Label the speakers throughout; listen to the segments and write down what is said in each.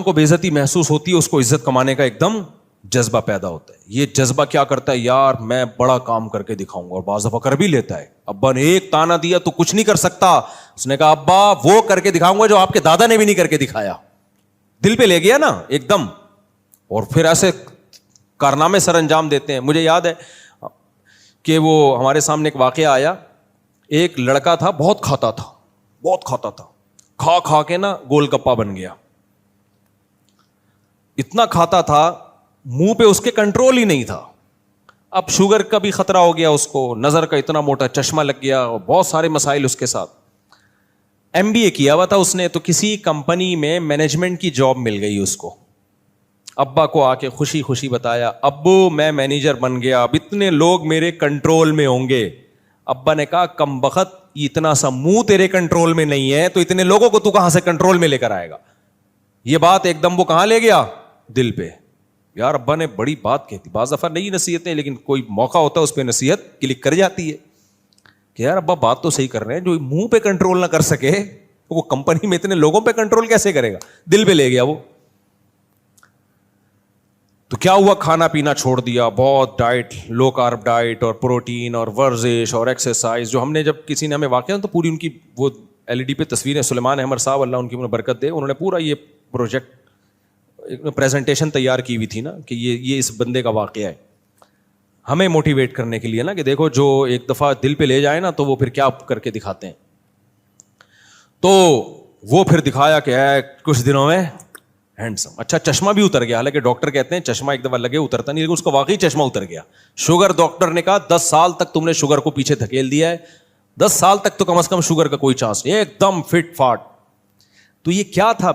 Speaker 1: کو بے عزتی محسوس ہوتی ہے اس کو عزت کمانے کا ایک دم جذبہ پیدا ہوتا ہے. یہ جذبہ کیا کرتا ہے, یار میں بڑا کام کر کے دکھاؤں گا, اور بعض دفعہ کر بھی لیتا ہے. ابا نے ایک تانا دیا تو کچھ نہیں کر سکتا, اس نے کہا ابا وہ کر کے دکھاؤں گا جو آپ کے دادا نے بھی نہیں کر کے دکھایا. دل پہ لے گیا نا ایک دم, اور پھر ایسے کارنامے سر انجام دیتے ہیں. مجھے یاد ہے کہ وہ ہمارے سامنے ایک واقعہ آیا. ایک لڑکا تھا, بہت کھاتا تھا, کھا کھا کے نا گول گپا بن گیا. اتنا کھاتا تھا, منہ پہ اس کے کنٹرول ہی نہیں تھا. اب شوگر کا بھی خطرہ ہو گیا اس کو, نظر کا اتنا موٹا چشمہ لگ گیا, اور بہت سارے مسائل اس کے ساتھ. MBA کیا ہوا تھا اس نے, تو کسی کمپنی میں مینجمنٹ کی جاب مل گئی اس کو. ابا کو آ کے خوشی خوشی بتایا, ابو میں مینیجر بن گیا, اب اتنے لوگ میرے کنٹرول میں ہوں گے. ابا نے کہا کم بخت, اتنا سا منہ تیرے کنٹرول میں نہیں ہے تو اتنے لوگوں کو تو کہاں سے کنٹرول میں لے کر آئے گا. یہ بات ایک دم وہ کہاں لے گیا, دل پہ. یار ابا نے بڑی بات کہتی. بعض دفعہ نئی نصیحتیں, لیکن کوئی موقع ہوتا ہے اس پہ نصیحت کلک کر جاتی ہے کہ یار ابا بات تو صحیح کر رہے ہیں, جو منہ پہ کنٹرول نہ کر سکے وہ کمپنی میں اتنے لوگوں پہ کنٹرول کیسے کرے گا. دل پہ لے گیا وہ. تو کیا ہوا, کھانا پینا چھوڑ دیا, بہت ڈائٹ, لو کارب ڈائٹ, اور پروٹین اور ورزش اور ایکسرسائز. جو ہم نے, جب کسی نے ہمیں واقعہ, تو پوری ان کی وہ LED پہ تصویریں, سلیمان احمد صاحب اللہ ان کی برکت دے, انہوں نے پورا یہ پروجیکٹ پریزنٹیشن تیار کی ہوئی تھی نا, کہ یہ اس بندے کا واقعہ ہے ہمیں موٹیویٹ کرنے کے لیے نا, کہ دیکھو جو ایک دفعہ دل پہ لے جائے نا تو وہ پھر کیا کر کے دکھاتے ہیں. تو وہ پھر دکھایا کہ ہے کچھ دنوں میں ہینڈسم. اچھا چشمہ بھی اتر گیا, حالانکہ ڈاکٹر کہتے ہیں چشمہ ایک دفعہ لگے اترتا نہیں, لیکن اس کو واقعی چشمہ اتر گیا. شوگر, ڈاکٹر نے کہا 10 سال تک تم نے شوگر کو پیچھے دھکیل دیا ہے, 10 سال تک تو کم از کم شوگر کا کوئی چانس نہیں, ایک دم فٹ فاٹ. تو یہ کیا تھا,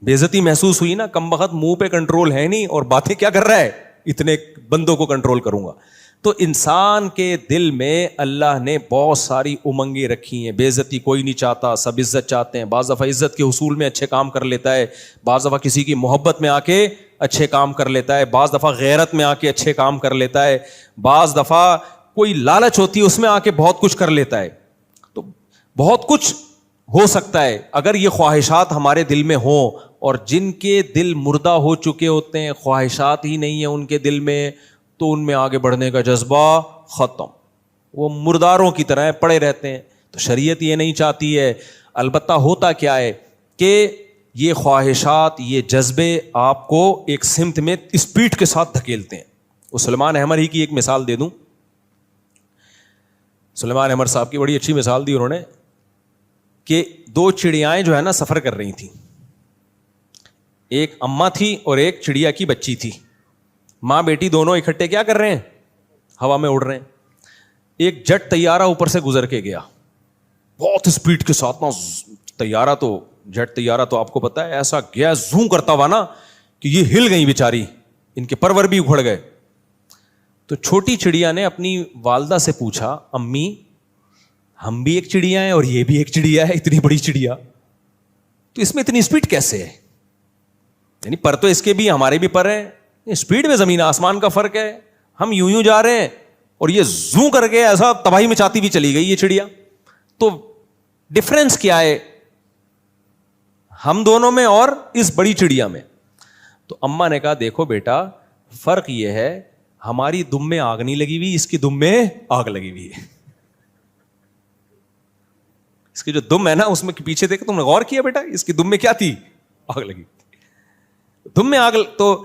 Speaker 1: بے عزتی محسوس ہوئی نا, کم بخت منہ پہ کنٹرول ہے نہیں اور باتیں کیا کر رہا ہے, اتنے بندوں کو کنٹرول کروں گا. تو انسان کے دل میں اللہ نے بہت ساری امنگیں رکھی ہیں. بے عزتی کوئی نہیں چاہتا, سب عزت چاہتے ہیں. بعض دفعہ عزت کے حصول میں اچھے کام کر لیتا ہے, بعض دفعہ کسی کی محبت میں آ کے اچھے کام کر لیتا ہے, بعض دفعہ غیرت میں آ کے اچھے کام کر لیتا ہے, بعض دفعہ کوئی لالچ ہوتی ہے اس میں آ کے بہت کچھ کر لیتا ہے. تو بہت کچھ ہو سکتا ہے اگر یہ خواہشات ہمارے دل میں ہوں, اور جن کے دل مردہ ہو چکے ہوتے ہیں, خواہشات ہی نہیں ہیں ان کے دل میں, تو ان میں آگے بڑھنے کا جذبہ ختم, وہ مرداروں کی طرح پڑے رہتے ہیں. تو شریعت یہ نہیں چاہتی ہے. البتہ ہوتا کیا ہے کہ یہ خواہشات, یہ جذبے آپ کو ایک سمت میں اسپیڈ کے ساتھ دھکیلتے ہیں. وہ سلیمان احمد ہی کی ایک مثال دے دوں. سلیمان احمد صاحب کی بڑی اچھی مثال دی انہوں نے, کہ 2 چڑیائیں جو ہے نا سفر کر رہی تھیں. ایک اماں تھی اور ایک چڑیا کی بچی تھی. ماں بیٹی دونوں اکٹھے کیا کر رہے ہیں, ہوا میں اڑ رہے ہیں. ایک جٹ طیارہ اوپر سے گزر کے گیا بہت اسپیڈ کے ساتھ نا. طیارہ تو جٹ طیارہ تو آپ کو پتا ہے ایسا گیا زوم کرتا ہوا نا کہ یہ ہل گئی بیچاری, ان کے پرور بھی اکھڑ گئے. تو چھوٹی چڑیا نے اپنی والدہ سے پوچھا, امی ہم بھی ایک چڑیا ہیں اور یہ بھی ایک چڑیا ہے, اتنی بڑی چڑیا, تو اس میں اتنی اسپیڈ کیسے ہے؟ یعنی پر تو اس کے بھی ہمارے بھی پر ہیں, اسپیڈ میں زمین آسمان کا فرق ہے. ہم یوں جا رہے ہیں اور یہ زوں کر کے ایسا تباہی مچاتی بھی چلی گئی یہ چڑیا. تو ڈفرنس کیا ہے ہم دونوں میں اور اس بڑی چڑیا میں؟ تو اماں نے کہا دیکھو بیٹا, فرق یہ ہے ہماری دم میں آگ نہیں لگی ہوئی, اس کی دم میں آگ لگی ہوئی ہے. اس کی جو دم ہے نا اس میں پیچھے دیکھو, تم نے غور کیا بیٹا, اس کی دم میں کیا تھی, آگ لگی دم میں آگ. تو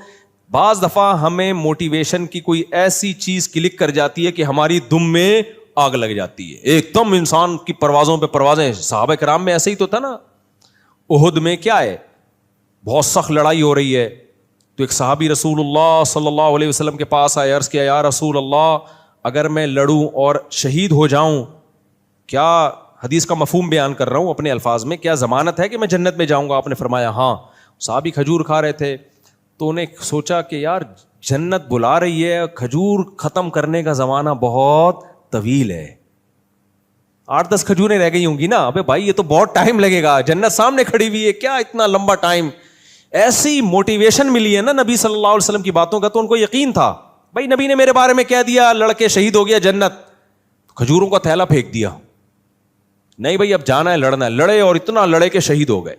Speaker 1: بعض دفعہ ہمیں موٹیویشن کی کوئی ایسی چیز کلک کر جاتی ہے کہ ہماری دم میں آگ لگ جاتی ہے, ایک دم انسان کی پروازوں پہ پروازیں. صحابہ کرام میں ایسے ہی تو تھا نا. احد میں کیا ہے, بہت سخت لڑائی ہو رہی ہے, تو ایک صحابی رسول اللہ صلی اللہ علیہ وسلم کے پاس آئے, عرض کیا یا رسول اللہ اگر میں لڑوں اور شہید ہو جاؤں, کیا, حدیث کا مفہوم بیان کر رہا ہوں اپنے الفاظ میں, کیا ضمانت ہے کہ میں جنت میں جاؤں گا؟ آپ نے فرمایا ہاں. صحابی کھجور کھا رہے تھے, تو انہیں سوچا کہ یار جنت بلا رہی ہے, کھجور ختم کرنے کا زمانہ بہت طویل ہے, 8-10 کھجوریں رہ گئی ہوں گی نا, ابے بھائی یہ تو بہت ٹائم لگے گا, جنت سامنے کھڑی ہوئی ہے, کیا اتنا لمبا ٹائم. ایسی موٹیویشن ملی ہے نا نبی صلی اللہ علیہ وسلم کی باتوں کا, تو ان کو یقین تھا بھائی نبی نے میرے بارے میں کہہ دیا لڑکے شہید ہو گیا جنت, کھجوروں کا تھیلا پھینک دیا, نہیں بھائی اب جانا ہے, لڑنا ہے, لڑے اور اتنا لڑے کہ شہید ہو گئے.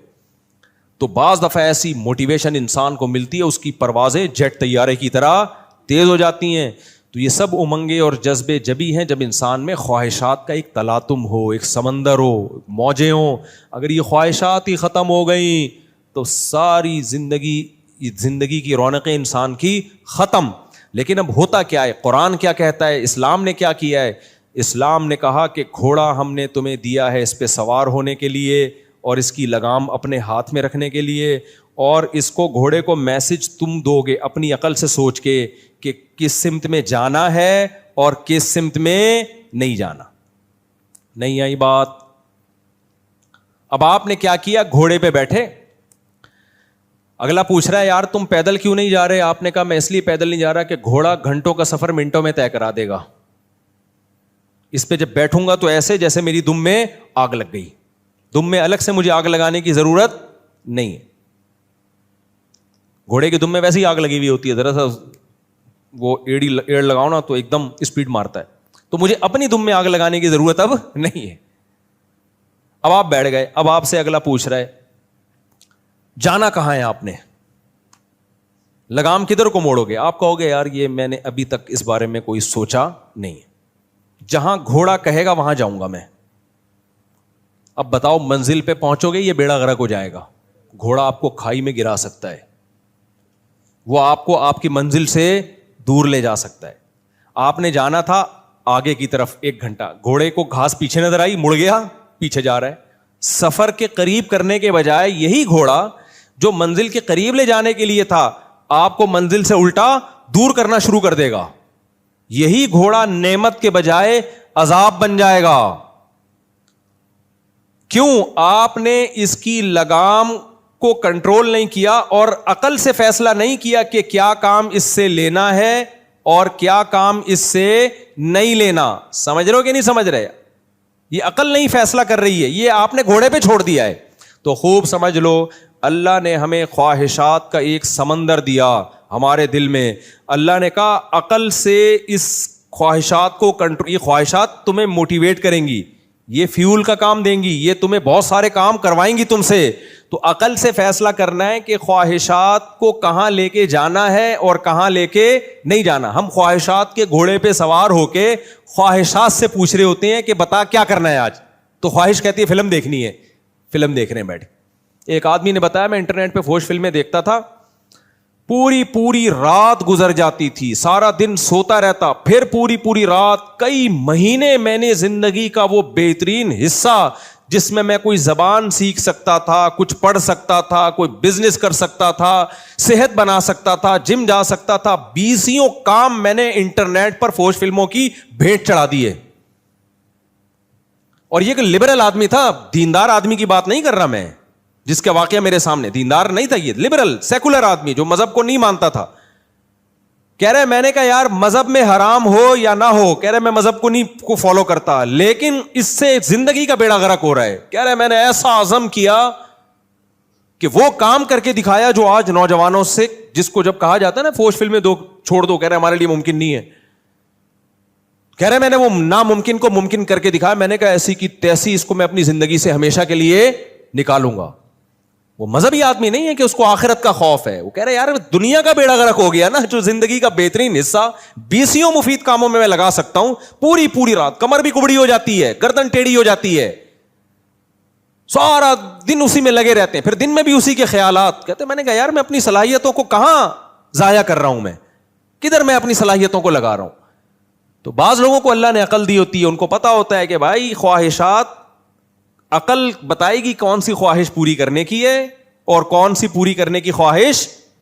Speaker 1: تو بعض دفعہ ایسی موٹیویشن انسان کو ملتی ہے, اس کی پروازیں جیٹ طیارے کی طرح تیز ہو جاتی ہیں. تو یہ سب امنگیں اور جذبے جبھی ہیں جب انسان میں خواہشات کا ایک تلاطم ہو, ایک سمندر ہو, موجیں ہوں. اگر یہ خواہشات ہی ختم ہو گئیں تو ساری زندگی کی رونقیں انسان کی ختم. لیکن اب ہوتا کیا ہے, قرآن کیا کہتا ہے, اسلام نے کیا کیا ہے؟ اسلام نے کہا کہ گھوڑا ہم نے تمہیں دیا ہے اس پہ سوار ہونے کے لیے اور اس کی لگام اپنے ہاتھ میں رکھنے کے لیے, اور اس کو گھوڑے کو میسج تم دو گے اپنی عقل سے سوچ کے کہ کس سمت میں جانا ہے اور کس سمت میں نہیں جانا. نہیں آئی بات؟ اب آپ نے کیا کیا, گھوڑے پہ بیٹھے. اگلا پوچھ رہا ہے یار تم پیدل کیوں نہیں جا رہے؟ آپ نے کہا میں اس لیے پیدل نہیں جا رہا کہ گھوڑا گھنٹوں کا سفر منٹوں میں طے کرا دے گا. اس پہ جب بیٹھوں گا تو ایسے جیسے میری دم میں آگ لگ گئی. دم میں الگ سے مجھے آگ لگانے کی ضرورت نہیں ہے. گھوڑے کی دم میں ویسے ہی آگ لگی ہوئی ہوتی ہے, ذرا سا وہ ایڑ لگاؤ نا تو ایک دم اسپیڈ مارتا ہے. تو مجھے اپنی دم میں آگ لگانے کی ضرورت اب نہیں ہے. اب آپ بیٹھ گئے. اب آپ سے اگلا پوچھ رہا ہے جانا کہاں ہے آپ نے, لگام کدھر کو موڑو گے؟ آپ کہو گے یار یہ میں نے ابھی تک اس بارے میں کوئی سوچا نہیں, جہاں گھوڑا کہے گا وہاں جاؤں گا میں. اب بتاؤ منزل پہ پہنچو گے یہ بیڑا غرق ہو جائے گا. گھوڑا آپ کو کھائی میں گرا سکتا ہے, وہ آپ کو آپ کی منزل سے دور لے جا سکتا ہے. آپ نے جانا تھا آگے کی طرف 1 گھنٹہ, گھوڑے کو گھاس پیچھے نظر آئی, مڑ گیا, پیچھے جا رہا ہے. سفر کے قریب کرنے کے بجائے یہی گھوڑا جو منزل کے قریب لے جانے کے لیے تھا آپ کو منزل سے الٹا دور کرنا شروع کر دے گا. یہی گھوڑا نعمت کے بجائے عذاب بن جائے گا. کیوں؟ آپ نے اس کی لگام کو کنٹرول نہیں کیا اور عقل سے فیصلہ نہیں کیا کہ کیا کام اس سے لینا ہے اور کیا کام اس سے نہیں لینا. سمجھ رہے ہو کہ نہیں سمجھ رہے؟ یہ عقل نہیں فیصلہ کر رہی ہے, یہ آپ نے گھوڑے پہ چھوڑ دیا ہے. تو خوب سمجھ لو, اللہ نے ہمیں خواہشات کا ایک سمندر دیا ہمارے دل میں. اللہ نے کہا عقل سے اس خواہشات کو کنٹرول, یہ خواہشات تمہیں موٹیویٹ کریں گی, یہ فیول کا کام دیں گی, یہ تمہیں بہت سارے کام کروائیں گی تم سے. تو عقل سے فیصلہ کرنا ہے کہ خواہشات کو کہاں لے کے جانا ہے اور کہاں لے کے نہیں جانا. ہم خواہشات کے گھوڑے پہ سوار ہو کے خواہشات سے پوچھ رہے ہوتے ہیں کہ بتا کیا کرنا ہے آج. تو خواہش کہتی ہے فلم دیکھنی ہے, فلم دیکھ رہے ہیں بیٹھ. ایک آدمی نے بتایا میں انٹرنیٹ پہ فوش فلمیں دیکھتا تھا, پوری رات گزر جاتی تھی, سارا دن سوتا رہتا, پھر پوری رات, کئی مہینے میں نے زندگی کا وہ بہترین حصہ جس میں کوئی زبان سیکھ سکتا تھا, کچھ پڑھ سکتا تھا, کوئی بزنس کر سکتا تھا, صحت بنا سکتا تھا, جم جا سکتا تھا, 20 کام میں نے انٹرنیٹ پر فوش فلموں کی بھیٹ چڑھا دیے. اور یہ کہ لبرل آدمی تھا, دیندار آدمی کی بات نہیں کر رہا میں, جس کا واقعہ میرے سامنے دیندار نہیں تھا, یہ لبرل سیکولر آدمی جو مذہب کو نہیں مانتا تھا. کہہ رہے میں نے کہا یار مذہب میں حرام ہو یا نہ ہو, کہہ رہے میں مذہب کو نہیں کو فالو کرتا, لیکن اس سے زندگی کا بیڑا غرق ہو رہا ہے. کہہ رہے میں نے ایسا عزم کیا کہ وہ کام کر کے دکھایا جو آج نوجوانوں سے, جس کو جب کہا جاتا ہے نا فوش فلمیں دو چھوڑ دو, کہہ رہے ہمارے لیے ممکن نہیں ہے. کہہ رہے میں نے وہ ناممکن کو ممکن کر کے دکھایا. میں نے کہا ایسی کی تیسی اس کو میں اپنی زندگی سے ہمیشہ کے لیے نکالوں گا. وہ مذہبی آدمی نہیں ہے کہ اس کو آخرت کا خوف ہے, وہ کہہ رہے یار دنیا کا بیڑا غرق ہو گیا نا, جو زندگی کا بہترین حصہ 20 مفید کاموں میں لگا سکتا ہوں, پوری رات کمر بھی کبڑی ہو جاتی ہے, گردن ٹیڑھی ہو جاتی ہے, سارا دن اسی میں لگے رہتے ہیں, پھر دن میں بھی اسی کے خیالات. کہتے میں نے کہا یار میں اپنی صلاحیتوں کو کہاں ضائع کر رہا ہوں, میں کدھر میں اپنی صلاحیتوں کو لگا رہا ہوں. تو بعض لوگوں کو اللہ نے عقل دی ہوتی ہے, ان کو پتا ہوتا ہے کہ بھائی خواہشات, عقل بتائے گی کون سی خواہش پوری کرنے کی ہے اور کون سی پوری کرنے کی خواہش